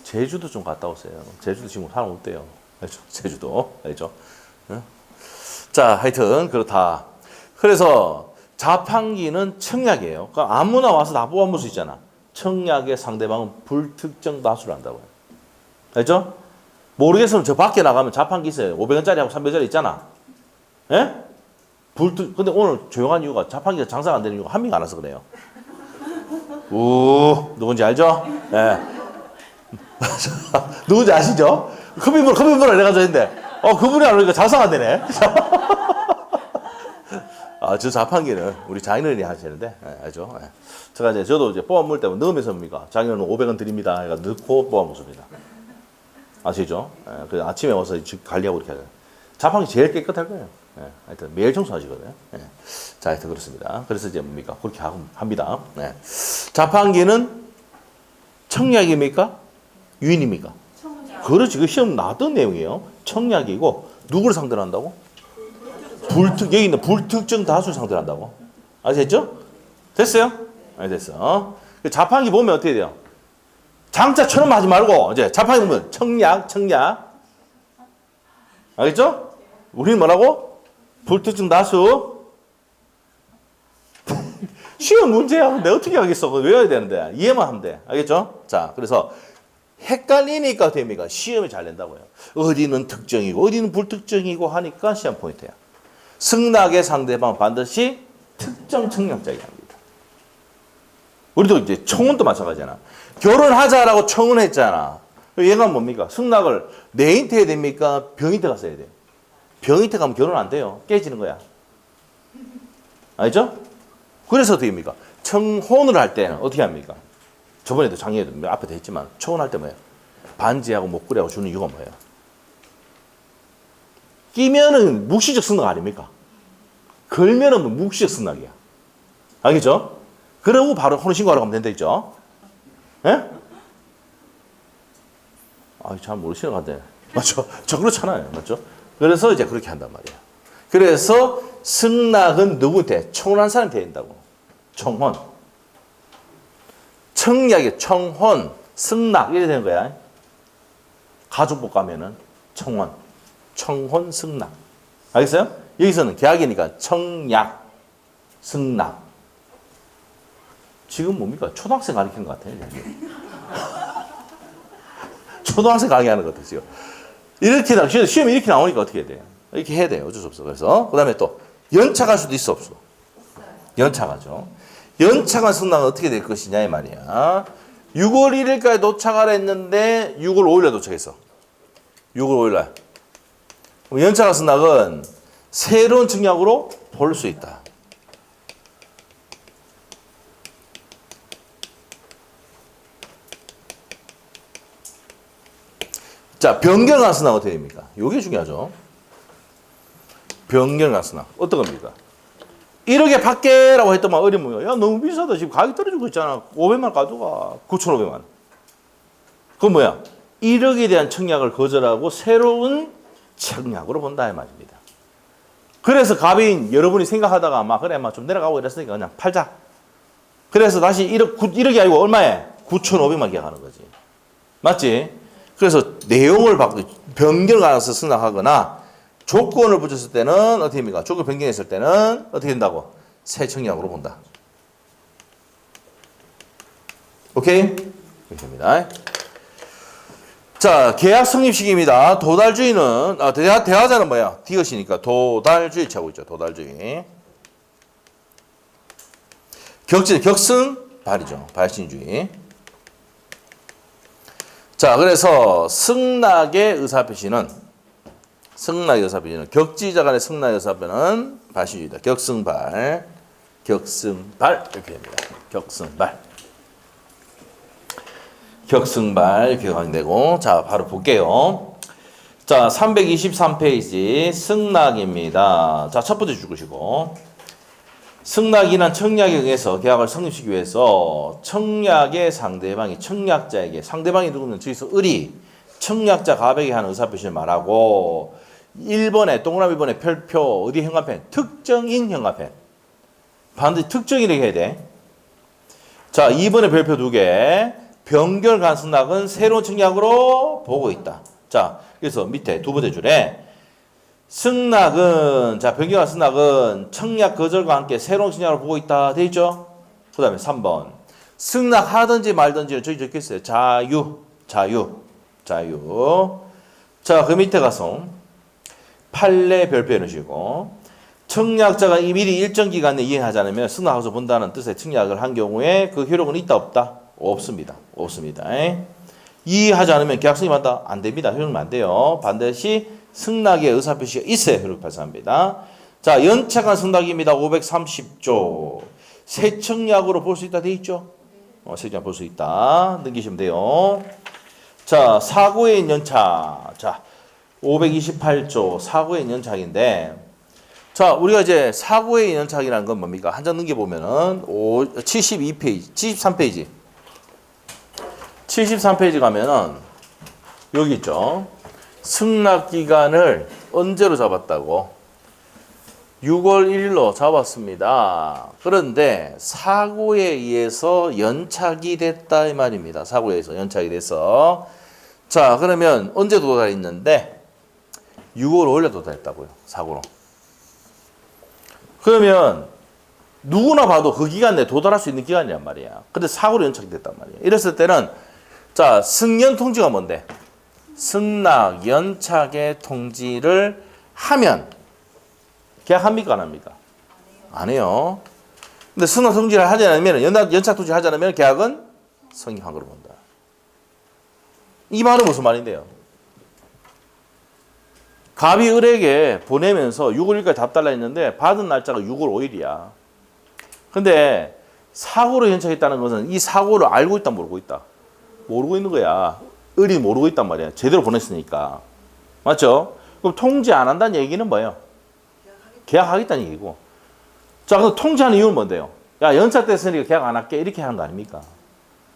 제주도 좀 갔다 오세요. 제주도 지금 사람 없대요. 알죠? 제주도. 알죠? 네? 자, 하여튼 그렇다. 그래서 자판기는 청약이에요. 그러니까 아무나 와서 다 뽑아볼 수 있잖아. 청약의 상대방은 불특정 다수를 한다고요. 알죠? 모르겠으면 저 밖에 나가면 자판기 있어요. 500원짜리하고 300원짜리 있잖아. 예? 근데 오늘 조용한 이유가 자판기가 장사가 안 되는 이유가 한 명 안 와서 그래요. 누군지 알죠? 예. 누군지 아시죠? 컴퓨터 이래가지고 했는데, 그분이 안 오니까 장사가 안 되네. 저 자판기는 우리 장인어른이 하시는데, 알죠? 예. 저도 이제 뽑아 먹을 때 넣으면서 뭡니까? 장인어른 500원 드립니다. 해가 넣고 뽑아 먹습니다. 아시죠? 예. 그래서 아침에 와서 관리하고 이렇게 하죠. 자판기 제일 깨끗할 거예요. 예. 하여튼 매일 청소하시거든요. 예. 자, 하여튼 그렇습니다. 그래서 이제 뭡니까? 그렇게 합니다. 예. 자판기는 청약입니까? 유인입니까? 청약. 그렇지. 그 시험 나왔던 내용이에요. 청약이고, 누구를 상대로 한다고? 여기 있는 불특정 다수를 상대로 한다고. 아시겠죠? 됐어요? 네, 됐어. 자판기 보면 어떻게 돼요? 장자처럼 하지 말고, 이제 자판기 보면 청약. 알겠죠? 우리는 뭐라고? 불특정 다수. 시험 문제야. 내가 어떻게 하겠어? 외워야 되는데. 이해만 하면 돼. 알겠죠? 자, 그래서 헷갈리니까 됩니까? 시험이 잘 낸다고요. 어디는 특정이고, 어디는 불특정이고 하니까 시험 포인트야. 승낙의 상대방 반드시 특정 청약자이게 합니다. 우리도 이제 청혼도 마찬가지잖아. 결혼하자라고 청혼했잖아. 얘가 뭡니까? 승낙을 내인테 해야 됩니까? 병인테 가서 해야 돼요. 병인테 가면 결혼 안 돼요. 깨지는 거야. 알죠? 그래서 어떻게 합니까? 청혼을 할 때는 어떻게 합니까? 저번에도 장애에도 앞에도 했지만 청혼할 때 뭐예요? 반지하고 목걸이하고 주는 이유가 뭐예요? 끼면은 묵시적 승낙 아닙니까? 걸면은 묵시적 승낙이야. 알겠죠? 그러고 바로 혼인신고하러 가면 된다 했죠? 예? 잘 모르시는 것 같네. 맞죠? 저 그렇잖아요. 맞죠? 그래서 이제 그렇게 한단 말이야. 그래서 승낙은 누구한테? 청혼한 사람한테 된다고. 청혼. 청약이 청혼, 승낙 이래 되는 거야. 가족복 가면은 청혼, 승낙. 알겠어요? 여기서는 계약이니까 청약, 승낙. 지금 뭡니까? 초등학생 가르치는 것 같아요. 초등학생 강의하는 것 같아요. 이렇게 시험이 이렇게 나오니까 어떻게 해야 돼요? 이렇게 해야 돼요. 어쩔 수 없어. 그래서 그다음에 또 연차갈 수도 있어 없어? 연차가죠. 연차간 승낙은 어떻게 될 것이냐 이 말이야. 6월 1일까지 도착을 했는데 6월 5일에 도착했어. 6월 5일날. 연차간 승낙은 새로운 청약으로 볼 수 있다. 자, 변경간 승낙 어떻게 됩니까? 이게 중요하죠. 변경간 승낙 어떤 겁니까? 1억에 받게라고 했더만 어려면 야 너무 비싸다 지금 가격 떨어지고 있잖아. 500만 가져가. 9,500만. 그건 뭐야? 1억에 대한 청약을 거절하고 새로운 청약으로 본다 이 말입니다. 그래서 갑인 여러분이 생각하다가 막 그래 막 좀 내려가고 이랬으니까 그냥 팔자. 그래서 다시 1억이 아니고 얼마에? 9,500만 계약하는 거지. 맞지? 그래서 내용을 변경을 가서 승낙하거나 조건을 붙였을 때는 어떻게 됩니까? 조건 변경했을 때는 어떻게 된다고? 새 청약으로 본다. 오케이? 이렇게 됩니다. 자, 계약 성립식입니다. 도달주의는, 대화자는 뭐야? 디귿이니까 도달주의 차고 있죠. 도달주의. 격승, 발이죠. 발신주의. 자, 그래서 승낙의 의사표시는 격지자 간의 승낙의 의사표는 발신주의다. 격승발. 격승발 이렇게 됩니다. 격승발. 격승발 이렇게 확인되고 자 바로 볼게요. 자 323페이지 승낙입니다. 자 첫 번째 줄것이고 승낙이란 청약에 의해서 계약을 성립시키기 위해서 청약의 상대방이 청약자에게 상대방이 누구는 저기서 을이 청약자 갑에게 하는 의사표시를 말하고 1번에 동그라미 1번에 별표 어디 현관펜 특정인 현관펜 반드시 특정인에게 해야 돼. 자 2번에 별표 2개 변결간 승낙은 새로운 청약으로 보고 있다. 자 그래서 밑에 두 번째 줄에 승낙은 자 변경한 승낙은 청약 거절과 함께 새로운 청약을 보고 있다 돼 있죠. 그 다음에 3번 승낙하든지 말든지는 저기 적혀있어요. 자유. 자 그 밑에 가서 판례 별표해 놓으시고 청약자가 미리 일정 기간 내에 이행하지 않으면 승낙하고서 본다는 뜻의 청약을 한 경우에 그 효력은 있다 없다? 없습니다. 이해하지 않으면 계약 승인한다? 안 됩니다. 효력은 안 돼요. 반드시 승낙의 의사표시가 있어야 효력 발생합니다. 자, 연착한 승낙입니다. 530조. 새 청약으로 볼 수 있다 돼 있죠? 새 청약 볼 수 있다. 넘기시면 돼요. 자, 사고의 연착. 자, 528조 사고의 연착인데 자, 우리가 이제 사고의 연착이라는 건 뭡니까? 한 장 넘겨보면은 72페이지, 73페이지. 73페이지 가면은 여기 있죠. 승낙 기간을 언제로 잡았다고? 6월 1일로 잡았습니다. 그런데 사고에 의해서 연착이 됐다 이 말입니다. 사고에 의해서 연착이 돼서 자 그러면 언제 도달했는데 6월 5일에 도달했다고요. 사고로. 그러면 누구나 봐도 그 기간 내에 도달할 수 있는 기간이란 말이야. 근데 사고로 연착이 됐단 말이야. 이랬을 때는 자 승연 통지가 뭔데? 승낙 연착의 통지를 하면 계약합니까 안 합니까? 안 해요. 근데 승낙 통지를 하지 않으면 연착 통지를 하지 않으면 계약은 성립한 걸로 본다. 이 말은 무슨 말인데요? 갑이 을에게 보내면서 6월 1일까지 답달라 했는데 받은 날짜가 6월 5일이야. 근데 사고로 연착했다는 것은 이 사고를 알고 있다 모르고 있다? 모르고 있는 거야. 을이 모르고 있단 말이야. 제대로 보냈으니까. 맞죠? 그럼 통지 안 한다는 얘기는 뭐예요? 계약하겠다는 얘기고. 자, 그럼 통지하는 이유는 뭔데요? 야, 연착됐으니까 계약 안 할게. 이렇게 하는 거 아닙니까?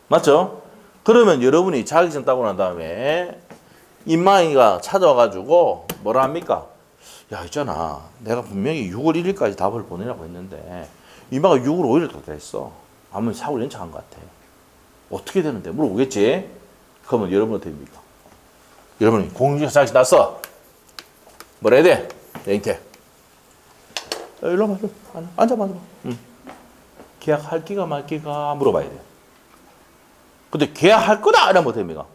맞죠? 그러면 여러분이 자격증 따고 난 다음에 인망이가 찾아와가지고 뭐라 합니까? 야, 있잖아. 내가 분명히 6월 1일까지 답을 보내라고 했는데 인망가 6월 5일에 도달했어. 아무리 사고를 연착한 것 같아. 어떻게 되는데? 물어보겠지? 그러면 여러분은 어떻게 됩니까? 여러분이 공유자 자격증 땄어. 뭐라 해야 돼? 내한테. 일로 와봐. 앉아봐. 응. 계약할 기가 말 기가 물어봐야 돼. 근데 계약할 거다! 이러면 어떻게 됩니까?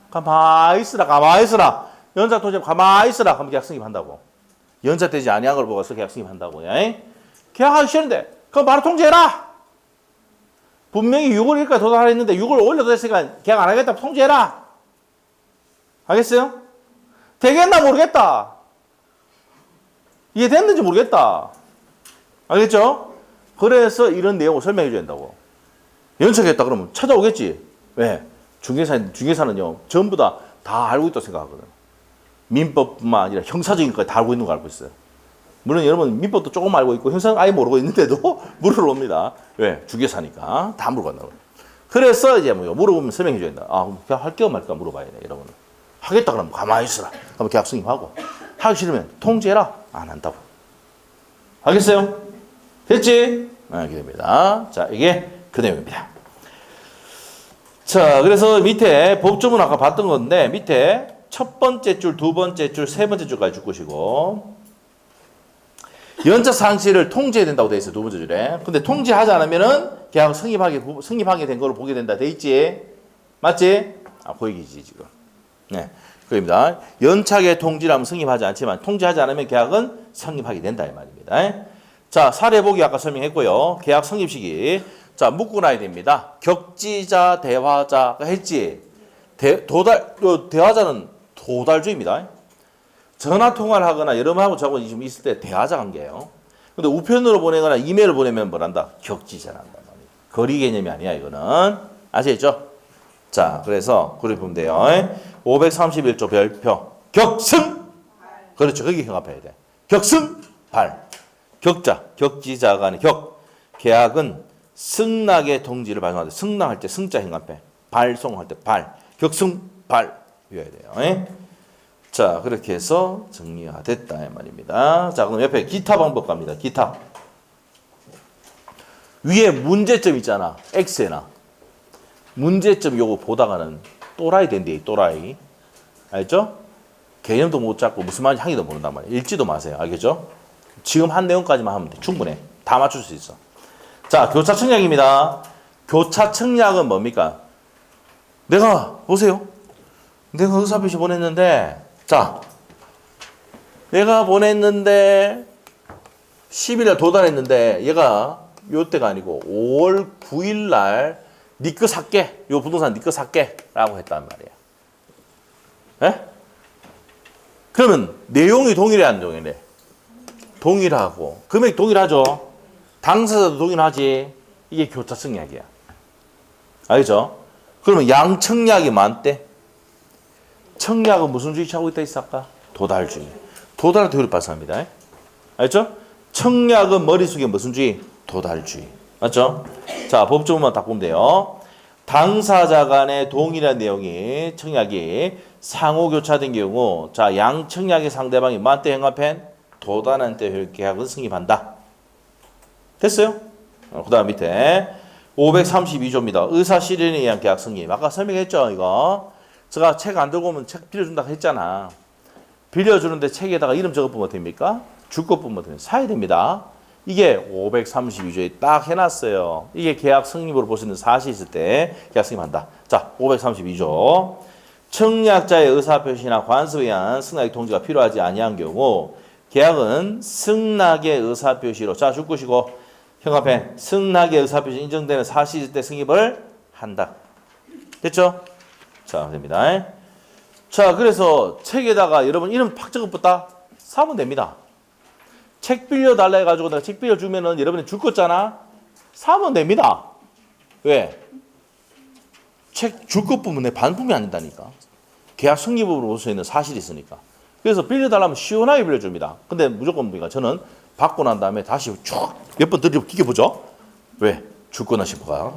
가만히 있으라. 연착 통지 가만히 있으라. 하면 계약 승인한다고. 연착되지 아니한 걸 보고서 계약 승인한다고. 계약하기 싫은데 그럼 바로 통지해라. 분명히 6월 1일까지 도달했는데 6월 5일에 도달했으니까 계약 안 하겠다. 통지해라. 알겠어요? 되겠나 모르겠다. 이해됐는지 모르겠다. 알겠죠? 그래서 이런 내용을 설명해 줘야 된다고. 연착했다 그러면 찾아오겠지. 왜? 중개사는요 전부 다 알고 있다고 생각하거든. 민법뿐만 아니라 형사적인 것까지 다 알고 있는 거 알고 있어요. 물론 여러분 민법도 조금 알고 있고 형사는 아예 모르고 있는데도 물으러 옵니다. 왜? 중개사니까 다 물어간다고. 그래서 이제 뭐 물어보면 설명해 줘야 된다. 아, 그럼 할게요 말까 물어봐야 돼. 여러분 하겠다 그러면 가만히 있으라. 그럼 계약 승인하고 하기 싫으면 통지해라. 안 한다고. 알겠어요? 됐지? 이렇게 됩니다. 자, 이게 그 내용입니다. 자, 그래서 밑에 법조문 아까 봤던 건데 밑에 첫 번째 줄, 두 번째 줄, 세 번째 줄까지 줄 것이고 연착 상실을 통지해야 된다고 돼 있어요. 두 번째 줄에. 근데 통지하지 않으면은 계약 성립하게 된 거로 보게 된다 돼 있지? 맞지? 그 얘기지 지금. 네, 그입니다. 연착의 통지라면 성립하지 않지만 통지하지 않으면 계약은 성립하게 된다 이 말입니다. 자, 사례 보기 아까 설명했고요. 계약 성립 시기. 자, 묶고 나야 됩니다. 격지자, 대화자가 했지. 대화자는 도달주입니다. 전화 통화를 하거나 여러분하고 저하고 지금 있을 때 대화자 관계예요. 근데 우편으로 보내거나 이메일을 보내면 뭐란다? 격지전한단 말이에요. 거리 개념이 아니야, 이거는. 아시겠죠? 자, 그래서 그렇게 보면 돼요. 531조 별표. 격승! 그렇죠. 거기 경합해야 돼. 격승! 발. 격자. 격지자 간의 격. 계약은 승낙의 통지를 발송할 때 승낙할 때 승자 행합해. 발송할 때 발. 격승! 발. 외워야 돼요. 자, 그렇게 해서 정리가 됐다 이 말입니다. 자, 그럼 옆에 기타 방법 갑니다. 기타. 위에 문제점 있잖아. X에나. 문제점 요거 보다가는 또라이 된대, 또라이. 알죠? 개념도 못 잡고 무슨 말인지 항의도 모른단 말이에요. 읽지도 마세요. 알겠죠? 지금 한 내용까지만 하면 돼. 충분해. 다 맞출 수 있어. 자, 교차 청약입니다. 교차 청약은 뭡니까? 내가, 보세요. 내가 의사표시 보냈는데, 자, 내가 보냈는데, 10일날 도달했는데, 얘가 요때가 아니고, 5월 9일날, 니 거 살게. 요 부동산 니 거 살게. 라고 했단 말이에요. 예? 그러면, 내용이 동일해, 안 동일해? 동일하고. 금액 동일하죠? 당사자도 동일하지. 이게 교차 청약이야. 알겠죠? 그러면 양청약이 많대. 청약은 무슨 주의 취하고 있다 했을까? 도달주의. 도달을 되돌이 발사합니다. 알죠? 청약은 머릿속에 무슨 주의? 도달주의. 맞죠? 자, 법조문만 딱 보면 돼요. 당사자 간의 동일한 내용이 청약이 상호교차된 경우 자, 양청약의 상대방이 만대 행합한 도달한 때 계약은 승인한다. 됐어요? 그 다음 밑에 532조입니다. 의사실현에 의한 계약 승인. 아까 설명했죠, 이거. 제가 책 안 들고 오면 책 빌려준다고 했잖아. 빌려주는데 책에다가 이름 적어보면 됩니까? 줄 것 보면 됩니다. 사야 됩니다. 이게 532조에 딱 해놨어요. 이게 계약 승인으로 볼 수 있는 사실이 있을 때 계약 승인한다. 자, 532조. 청약자의 의사표시나 관습에 의한 승낙의 통지가 필요하지 아니한 경우 계약은 승낙의 의사표시로 자, 줄 것이고 형합해 승낙의 의사표시 인정되는 사실이 있을 때 승인을 한다. 됐죠? 자, 됩니다. 자, 그래서 책에다가 여러분 이름 팍 적어붙다 사면 됩니다. 책 빌려달라 해가지고 내가 책 빌려주면은 여러분이 줄 거잖아. 사면 됩니다. 왜? 책 줄 것 보면 내 반품이 안 된다니까. 계약 성립으로 볼 수 있는 사실이 있으니까. 그래서 빌려달라면 시원하게 빌려줍니다. 근데 무조건 뭡니까? 저는 받고 난 다음에 다시 쭉 몇 번 들이고 끼겨보죠. 왜? 줄 거나 싶어가.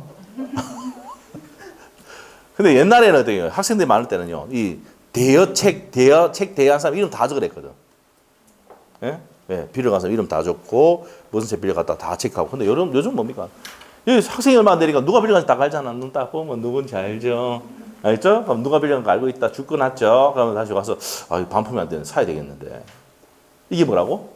근데 옛날에는 어떻게 학생들이 많을 때는요. 이 책 대여한 사람 이름 다 적으랬거든. 예? 예, 빌려간 사람 이름 다 적고 무슨 책 빌려갔다 다 체크하고. 근데 요즘 뭡니까? 여기 학생이 얼마 안 되니까 누가 빌려간지 딱 알잖아. 눈 딱 보면 누군지 알죠. 알죠? 그럼 누가 빌려간 거 알고 있다. 줄 거 놨죠. 그러면 다시 와서 아, 반품이 안 되는 사야 되겠는데. 이게 뭐라고?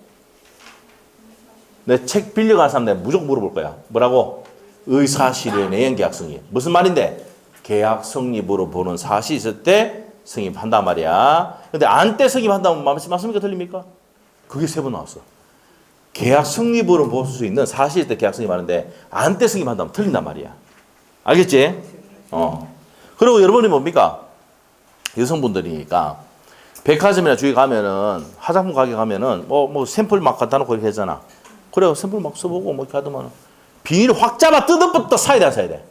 내 책 빌려간 사람 내가 무조건 물어볼 거야. 뭐라고? 의사실현에 의한 계약 승인. 무슨 말인데? 계약 성립으로 보는 사실이 있을 때 승인한단 말이야. 근데 안 때 승인한다면 맞습니까? 틀립니까? 그게 세 번 나왔어. 계약 성립으로 볼 수 있는 사실일 때 계약 승인하는데 안 때 승인한다면 틀린단 말이야. 알겠지? 그리고 여러분이 뭡니까? 여성분들이니까 백화점이나 주위 가면은 화장품 가게 가면은 뭐 샘플 막 갖다 놓고 이렇게 하잖아. 그래 샘플 막 써보고 뭐 이렇게 하더만 비닐 확 잡아 뜯어부터 사야 돼, 안 사야 돼?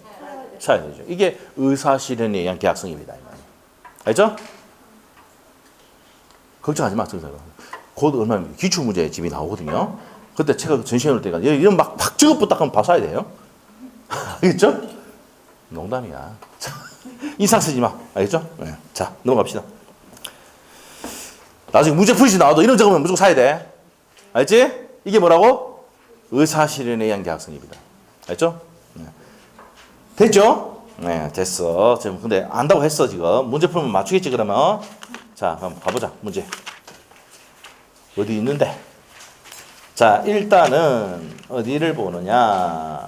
사야 되죠. 이게 의사실현에 의한 계약 승인입니다. 알죠? 걱정하지 마. 곧 얼마 기출문제 집이 나오거든요. 그때 제가 전시회할 때가 이런 막 적어붙다 하면 봐서야 돼요. 알겠죠? 농담이야. 인상 쓰지 마. 알겠죠? 네. 자, 넘어갑시다. 나중에 문제 풀시 나와도 이런 적으면 무조건 사야 돼. 알지? 이게 뭐라고? 의사실현에 의한 계약성입니다. 알죠? 네. 됐죠? 네, 됐어. 지금 근데 안다고 했어, 지금. 문제 풀면 맞추겠지, 그러면. 자, 그럼 가보자, 문제. 어디 있는데? 자, 일단은 어디를 보느냐?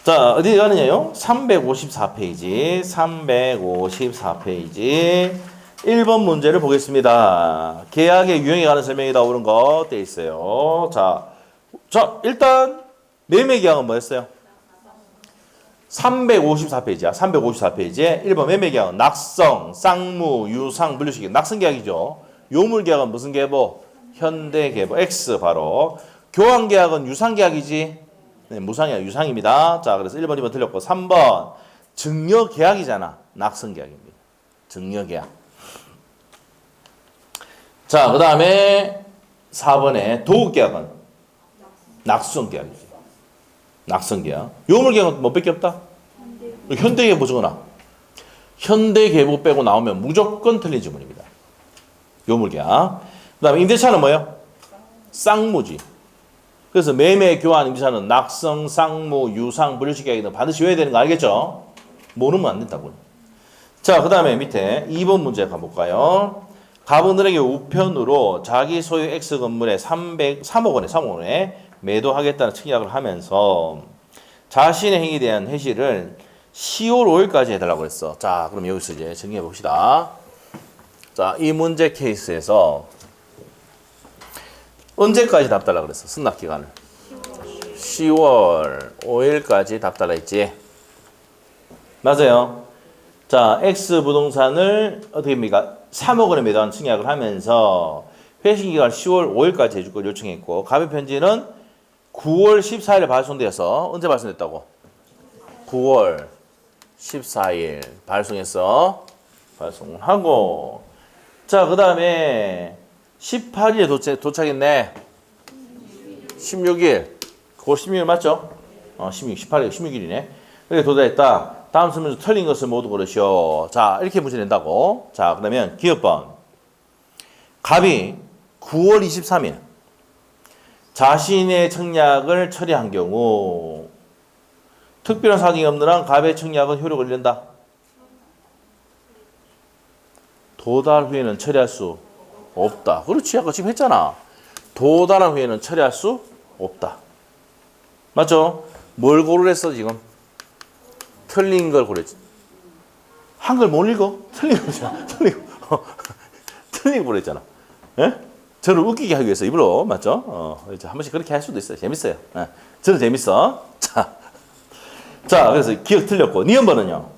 자, 어디 가느냐요? 354페이지. 354페이지. 1번 문제를 보겠습니다. 계약의 유형에 관한 설명이 나오는 거 돼 있어요. 자, 일단 매매 계약은 뭐였어요? 354페이지야. 354페이지에 1번 매매 계약은 낙성, 쌍무, 유상, 물류시기. 낙성 계약이죠. 요물계약은 무슨 계보? 현대계보. X 바로. 교환계약은 유상계약이지? 네, 무상이야. 유상입니다. 자, 그래서 1번, 2번 틀렸고 3번 증여계약이잖아. 낙선계약입니다. 증여계약. 자, 그 다음에 4번에 도급계약은 낙수성계약이지. 낙선계약. 요물계약은 뭐 밖에 없다? 현대계보 적어놔. 현대계보 빼고 나오면 무조건 틀린 지문입니다. 요물계약. 그 다음에 임대차는 뭐예요? 쌍무지. 그래서 매매, 교환, 임대차는 낙성, 쌍무, 유상, 불일치계약이 반드시 외워야 되는 거 알겠죠? 모르면 안 된다고요. 자, 그 다음에 밑에 2번 문제 가볼까요? 가분들에게 우편으로 자기 소유 X 건물에 3억 원에 매도하겠다는 청약을 하면서 자신의 행위에 대한 회시를 10월 5일까지 해달라고 했어. 자, 그럼 여기서 이제 정리해 봅시다. 자, 이 문제 케이스에서 언제까지 답 달라고 그랬어? 승낙 기간을. 10월 5일까지 답 달라 했지. 맞아요. 자, X 부동산을 어떻게 합니까? 3억 원에 매도한 청약을 하면서 회신 기간 10월 5일까지 해줄 걸 요청했고 가입 편지는 9월 14일에 발송되어서 언제 발송됐다고? 9월 14일 발송했어. 발송을 하고 자, 그 다음에 18일에 도착했네. 16일. 9월 16일 맞죠? 18일, 16일이네. 이렇게 도달했다. 다음 설명에서 틀린 것을 모두 고르시오. 자, 이렇게 문제 낸다고. 자, 그러면 기업번. 갑이 9월 23일 자신의 청약을 처리한 경우 특별한 사정이 없는 한 갑의 청약은 효력을 잃는다. 도달 후에는 처리할 수 없다. 그렇지. 아까 지금 했잖아. 도달한 후에는 처리할 수 없다. 맞죠? 뭘 고르랬어 지금? 틀린 걸 고르지. 한글 못 읽어? 틀린 거잖아. 틀린 거 고르랬잖아. 예? 저를 웃기게 하기 위해서 일부러 맞죠? 이제 한 번씩 그렇게 할 수도 있어요. 재밌어요. 예. 저는 재밌어. 자, 그래서 기억 틀렸고 니은번은요.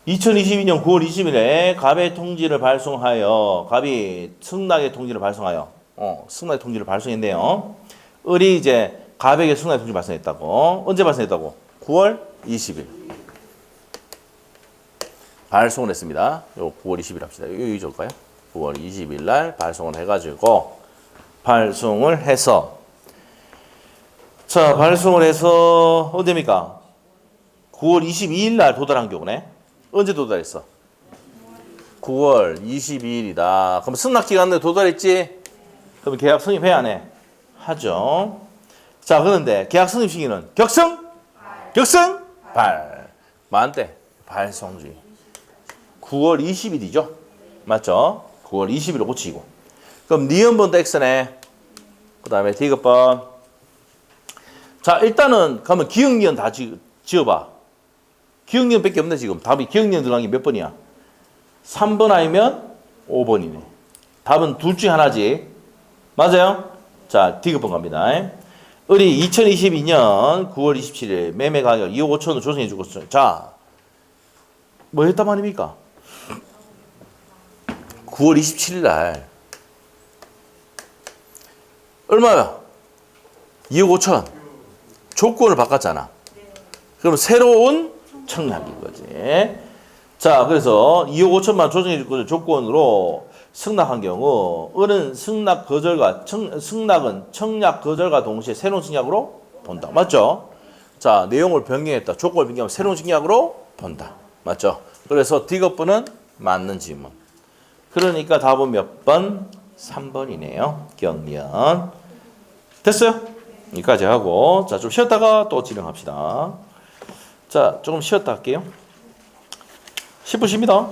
2022년 9월 20일에 갑의 통지를 발송하여 갑이 승낙의 통지를 발송하여 승낙의 통지를 발송했네요. 을이 이제 갑에게 승낙의 통지를 발송했다고. 언제 발송했다고? 9월 20일 발송을 했습니다. 요 9월 20일 합시다. 여기 적을까요? 9월 20일 날 발송을 해가지고 발송을 해서 자, 발송을 해서 언제입니까? 9월 22일 날 도달한 경우네. 언제 도달했어? 9월 22일이다. 그럼 승낙기간 내에 도달했지? 그럼 계약 성립해야 안 해? 하죠. 자, 그런데 계약 성립 시기는 발. 만때 발송지. 9월 20일이죠. 맞죠? 9월 20일을 고치고. 그럼 니은번도 X네. 그 다음에 디귿번. 자, 일단은 가면 기억니은 다 지어봐. 기억니은 밖에 없네 지금. 답이 기억니은 들어간 게 몇 번이야? 3번 아니면 5번이네. 답은 둘 중에 하나지. 맞아요? 자, 디귿번 갑니다. 을이 2022년 9월 27일 매매 가격 2억 5천원 조정해 주고 있어요. 자, 뭐 했단 말입니까? 9월 27일 날 얼마야? 2억 5천 조건을 바꿨잖아. 그럼 새로운 청약인 거지. 자, 그래서 2억 5천만 조정해 줄 것을 조건으로 승낙한 경우 을은 승낙은 청약 거절과 동시에 새로운 청약으로 본다. 맞죠? 자, 내용을 변경했다. 조건을 변경하면 새로운 청약으로 본다. 맞죠? 그래서 디귿번은 맞는 지문. 그러니까 답은 몇 번? 3번이네요. 기억니은. 됐어요? 여기까지 하고 자, 좀 쉬었다가 또 진행합시다. 자, 조금 쉬었다 할게요. 10분 쉽니다.